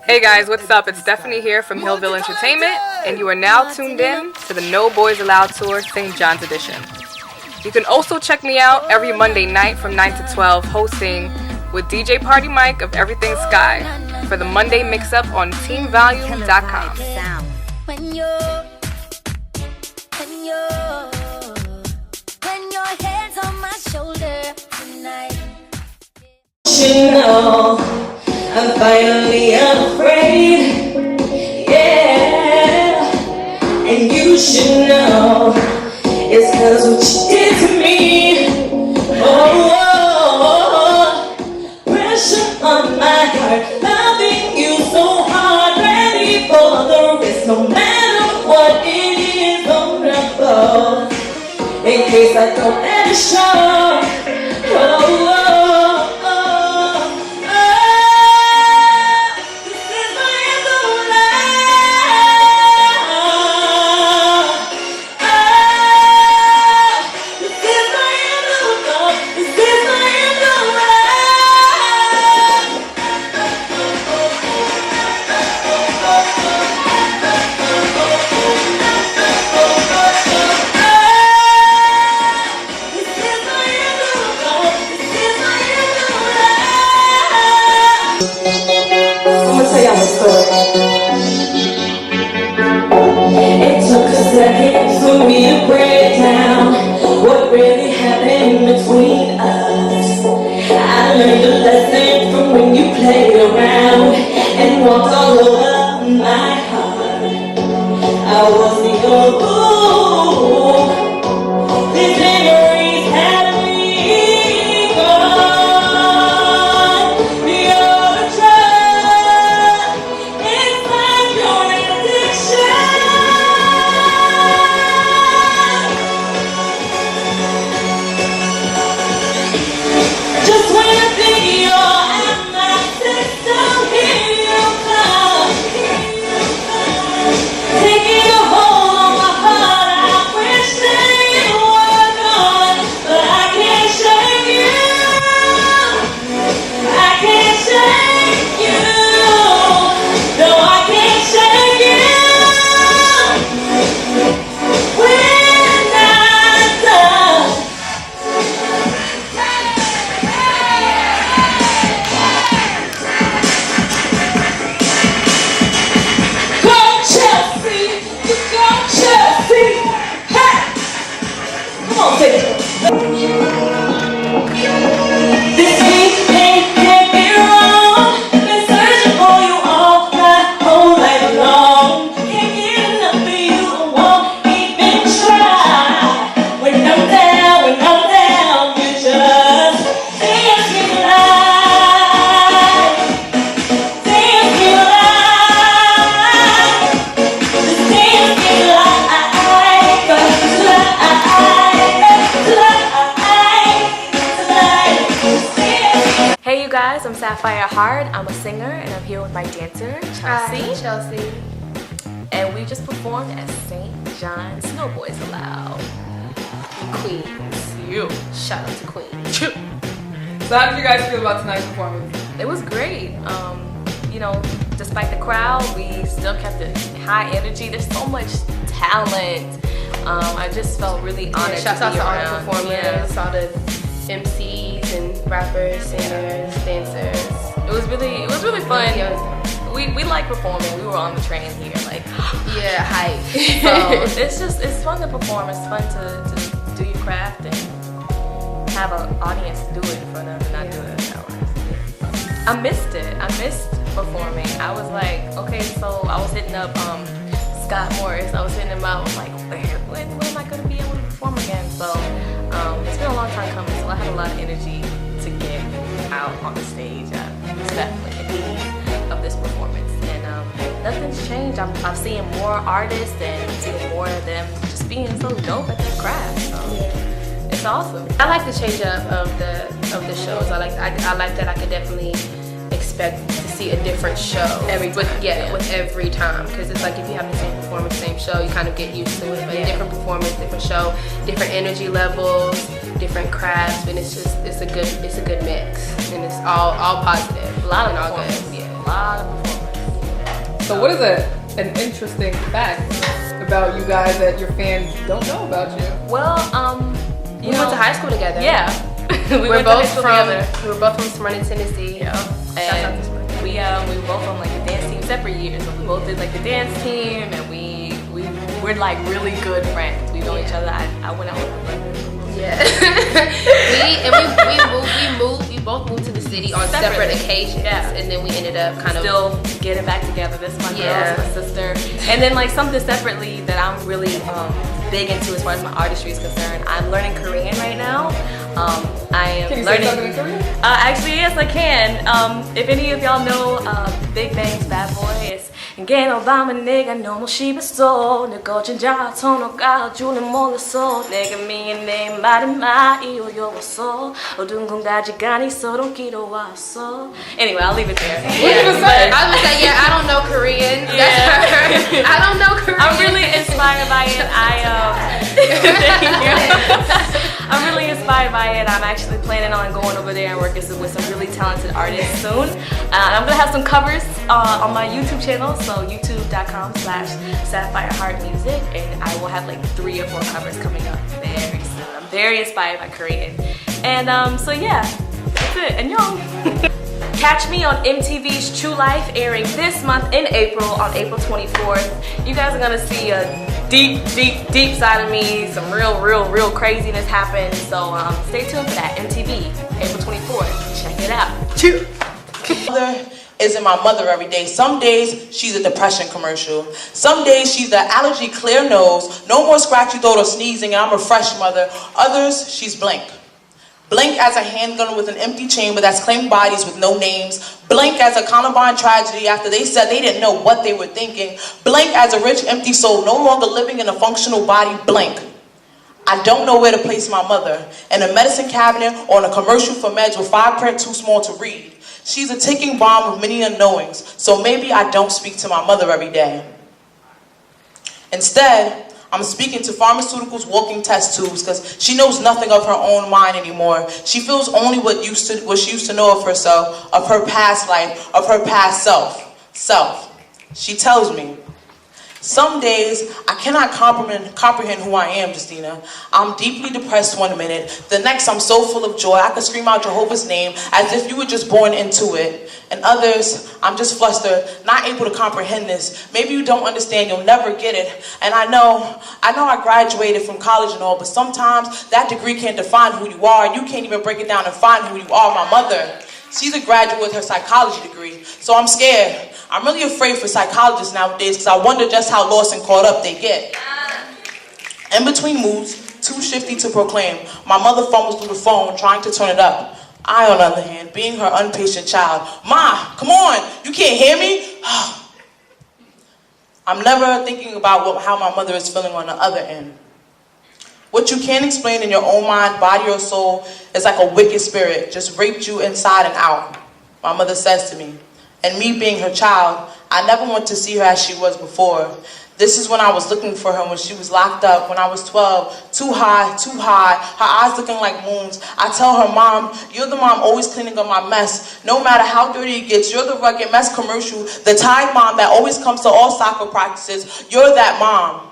Hey guys, what's up? It's Stephanie here from HILLVILLE Entertainment, and you are now tuned in to the No Boys Allowed Tour St. John's Edition. You can also check me out every Monday night from 9 to 12 hosting with DJ Party Mike of Everything Sky for the Monday Mix-Up on TeamValue.com. When your head's on my shoulder tonight. You know, I'm finally unafraid, yeah. And you should know, it's cause what you did to me. Oh, pressure on my heart, loving you so hard, ready for the risk, no matter what it is, I'm gonna in case I don't ever show. Oh, it took a second for me to break down what really happened between us. I learned a lesson from when you played around and walked all over my heart. I wasn't your fool. These memories had me gone. You're a drug. It's like your addiction. Just when I think you're out my system, here you come. Taking a hold on my heart, I wish that you were gone, but I can't shake you. I can't shake you. No, I can't shake you. When I'm done. Go Chelsea, you go Chelsea. Hey, come on, take it. This ain't can't be wrong. Been searching for you all my whole life long. Can't get enough of you, won't even try. When I'm down, you just dance me like, dance me like, just dance me like. Hey you guys, I'm Sapphire HART. I'm a singer and I'm here with my dancer, Chelsea. Chelsea. And we just performed at St. John's. No Boys Allowed. Queens. You. Shout out to Queens. So how did you guys feel about tonight's performance? It was great. You know, despite the crowd, we still kept a high energy. There's so much talent. I just felt really honored Shouts to out be to all around. the performers, all the MCs and rappers, singers, dancers. It was really fun. We like performing. We were on the train here, like Yeah, hype. so it's fun to perform. It's fun to do your craft and have an audience do it in front of and not do it ourselves. I missed it. I missed performing. I was like, okay, so I was hitting up Scott Morris. I was hitting him up. I was like, when am I gonna be able to perform again? So it's been a long time coming. So I had a lot of energy to get out on the stage. I was definitely in need of this performance, and nothing's changed. I'm seeing more artists and seeing more of them just being so dope at their craft. So it's awesome. I like the change up of the shows. I like that I could definitely expect to see a different show with every time, because it's like if you have the same performance, same show, you kind of get used to it. But different performance, different show, different energy levels, different crafts, and it's a good mix, and it's all positive. A lot of all performance. good. Yeah, a lot So what is an interesting fact about you guys that your fans don't know about you? Well, We went to high school together. Yeah. We were both from Smyrna, Tennessee. Yeah. And we were both on like the dance team separate years. So we both did like the dance team, and we're like really good friends. We know each other. I went out with my brother. Yeah. we both moved to the city on separate occasions. Yeah. And then we ended up kind of still getting back together. This is my girl, my sister. And then like something separately that I'm really big into as far as my artistry is concerned. I'm learning Korean right now. I am Can you learning. say something in Korean? Actually, yes, I can. If any of y'all know Big Bang's Bad Boy, it's Ngeno 밤은 내가 너무 심했어 내 거친 자토너가 주는 몰랐어 내가 미인 내 말이 많이 어려웠어 어두운 공간지 간이 서로 길어왔어. Anyway, I'll leave it there. What did you say? I was like, yeah, I don't know Korean. That's her. I don't know Korean. I'm really inspired by it. I'm really inspired by it. I'm actually planning on going over there and working with some really talented artists soon. I'm gonna have some covers on my YouTube channel, so youtube.com/SapphireHeartMusic, and I will have like 3 or 4 covers coming up very soon. I'm very inspired by Korean, and so yeah, that's it. And y'all. Catch me on MTV's True Life, airing this month in April, on April 24th. You guys are gonna see a deep side of me, some real craziness happen. So stay tuned for that. MTV, April 24th. Check it out. Mother isn't my mother every day. Some days she's a depression commercial. Some days she's the allergy clear nose, no more scratchy throat or sneezing, and I'm a fresh mother. Others, she's blank. Blank as a handgun with an empty chamber that's claimed bodies with no names. Blank as a Columbine tragedy after they said they didn't know what they were thinking. Blank as a rich empty soul no longer living in a functional body. Blank. I don't know where to place my mother. In a medicine cabinet or in a commercial for meds with 5 print too small to read. She's a ticking bomb with many unknowings, so maybe I don't speak to my mother every day. Instead, I'm speaking to pharmaceuticals walking test tubes because she knows nothing of her own mind anymore. She feels only what she used to know of herself, of her past life, of her past self. She tells me, some days I cannot comprehend who I am, Justina. I'm deeply depressed one minute, the next I'm so full of joy I could scream out Jehovah's name as if you were just born into it. And others, I'm just flustered, not able to comprehend this. Maybe you don't understand, you'll never get it. And I know I graduated from college and all, but sometimes that degree can't define who you are. You can't even break it down and find who you are. My mother, she's a graduate with her psychology degree, so I'm scared. I'm really afraid for psychologists nowadays because I wonder just how lost and caught up they get. In between moods, too shifty to proclaim, my mother fumbles through the phone trying to turn it up. I, on the other hand, being her impatient child, Ma, come on, you can't hear me? I'm never thinking about how my mother is feeling on the other end. What you can't explain in your own mind, body, or soul is like a wicked spirit, just raped you inside and out, my mother says to me. And me being her child, I never want to see her as she was before. This is when I was looking for her when she was locked up, when I was 12, too high, her eyes looking like moons. I tell her, Mom, you're the mom always cleaning up my mess. No matter how dirty it gets, you're the rugged mess commercial, the Tide mom that always comes to all soccer practices. You're that mom.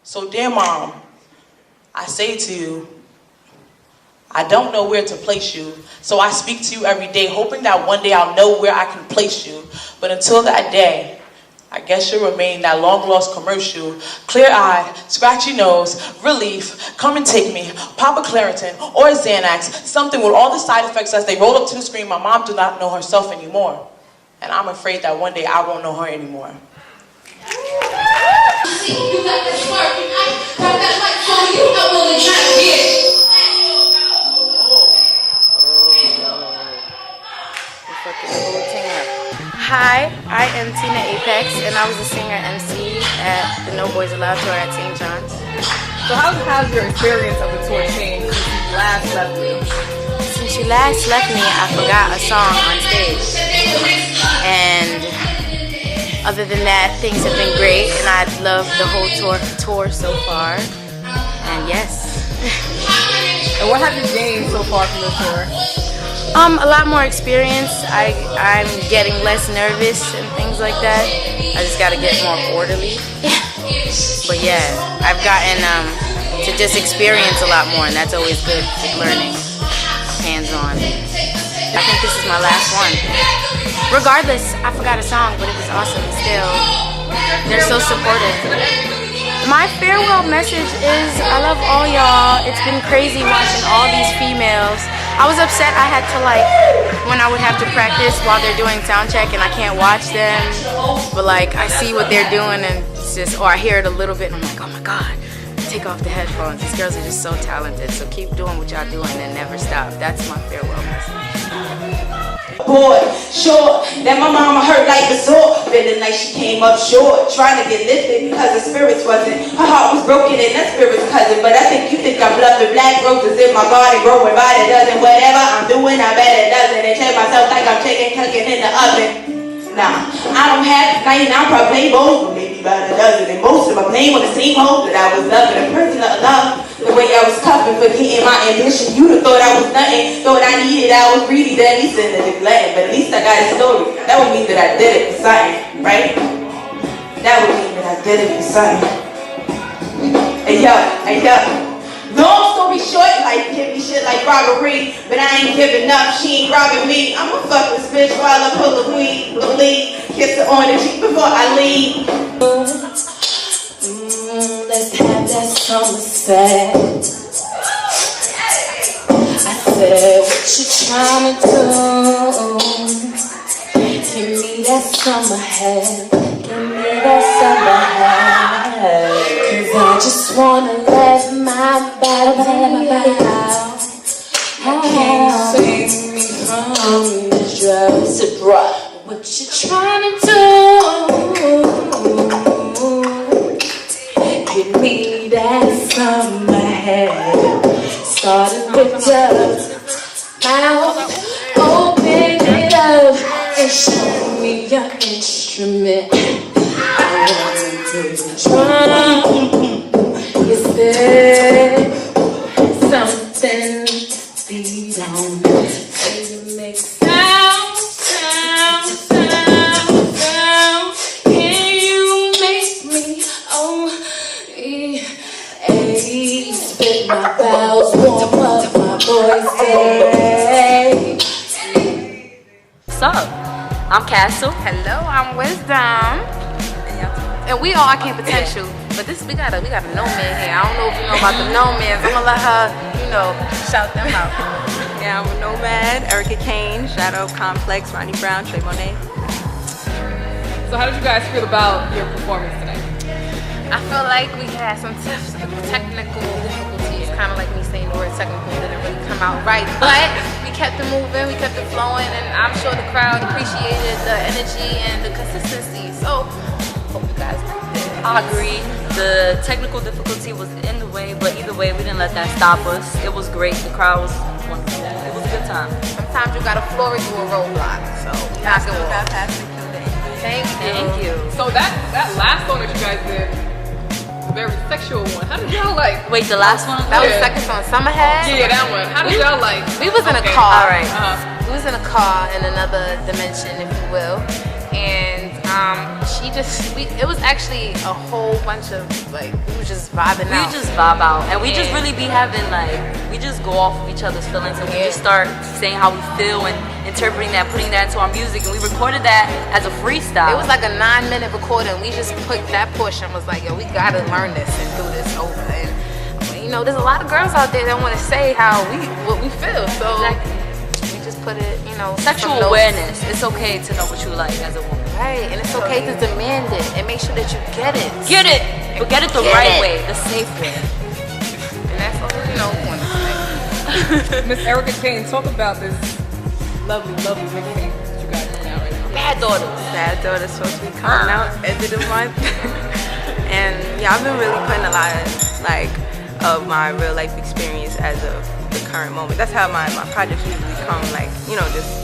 So dear Mom, I say to you, I don't know where to place you, so I speak to you every day, hoping that one day I'll know where I can place you. But until that day, I guess you'll remain that long-lost commercial, clear-eyed, scratchy nose, relief, come and take me, Papa Claritin, or Xanax, something with all the side effects as they roll up to the screen. My mom do not know herself anymore, and I'm afraid that one day I won't know her anymore. You got that spark, and I got that light on you. I'm only trying to get it. Hi, I am Tina Apex, and I was a singer MC at the No Boys Allowed tour at St. John's. So how's your experience of the tour changed since you last left me? Since you last left me, I forgot a song on stage. And other than that, things have been great, and I love the whole tour so far. And yes. And what have you gained so far from the tour? A lot more experience. I'm getting less nervous and things like that. I just gotta get more orderly. But yeah, I've gotten to just experience a lot more, and that's always good with learning, hands-on. I think this is my last one. Regardless, I forgot a song, but it was awesome still. They're so supportive. My farewell message is, I love all y'all. It's been crazy watching all these females. I was upset I had to when I would have to practice while they're doing sound check and I can't watch them. But I see what they're doing and it's just, or I hear it a little bit and I'm like, oh my God, take off the headphones. These girls are just so talented. So keep doing what y'all doing and never stop. That's my farewell message. Boy, sure, that my mama hurt like the sword, feeling like she came up short, trying to get lifted because her spirits wasn't. Her heart was broken and that spirit's cousin, but I think you think I'm bluffing. Black roses in my garden growing by the dozen. Whatever I'm doing, I bet it doesn't. And tell myself like I'm chicken cooking in the oven. Nah, I don't have 99 probably bowls, but maybe about a dozen. And most of my playing with the same hope that I was loving. A person of love, the way I was cuffing, forgetting my ambition. You'd have thought I was nothing, thought I needed, I was greedy, that at least in the neglect. But at least I got a story. That would mean that I did it for something, right? That would mean that I did it for something. Hey yo. Long story short, life give me shit like robbery, but I ain't giving up, she ain't robbing me. I'ma fuck this bitch while I pull the weed, believe, kiss her on the cheek before I leave. Let's have that summer sex. I said, what you trying to do? Give me that summer head, give me that summer head. I just wanna let my body out. I can't save me from the drugs. So, bruh, what you trying to do? Give me that summer head. Started with just mouth, open it up and show me your instrument. I wanna take a drum. Is there something beat on? To make sound. Can you make me spit my bowels, warm up my voice day? What's up? I'm Castle. Hello, I'm Wisdom. And we all Arcane Potential, but we got a no man here. I don't know if you know about the no mans. I'm gonna let her, shout them out. Yeah, I'm a Nomad, Kane, Shadow, Complex, Ronnie Brown, Trey Monet. So how did you guys feel about your performance tonight? I feel like we had some technical difficulties, kind of like me saying the word technical didn't really come out right, but we kept it moving, we kept it flowing, and I'm sure the crowd appreciated the energy and the consistency. So hope you guys liked it. I agree. The technical difficulty was in the way, but either way, we didn't let that stop us. It was great. The crowd was wonderful. It was a good time. Sometimes you gotta floor it through a roadblock, so knock it off. Thank you. So that last song that you guys did, very sexual one. How did y'all like? Wait, the last one? That was the second song, Summerhead? Yeah, that one. How did y'all like? We was in a car. All right. We was in a car in another dimension, if you will. And it was actually a whole bunch of we were just vibing out. We just vibe out, and we just really be having we just go off of each other's feelings, and we just start saying how we feel and interpreting that, putting that into our music, and we recorded that as a freestyle. It was like a 9-minute recording. We just put that portion, was like, yo, we gotta learn this and do this over. And there's a lot of girls out there that want to say what we feel, so we just put it, sexual awareness. It's okay to know what you like as a woman. Right, and it's okay to demand it and make sure that you get it. Get it, but get it the right way, the safe way. And that's all we want to say. Miss Erica Kane, talk about this lovely mixtape that you guys put out right now. Bad Daughters. Bad Daughters supposed to be coming out end of the month. And yeah, I've been really putting a lot of my real life experience as of the current moment. That's how my projects usually come,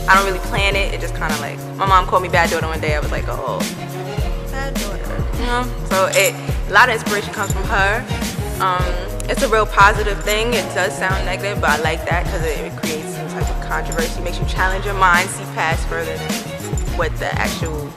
I don't really plan it. It just kind of my mom called me Bad Daughter one day. I was like, oh, Bad Daughter, So a lot of inspiration comes from her. It's a real positive thing. It does sound negative, but I like that because it creates some type type of controversy. Makes you challenge your mind, see past further than what the actual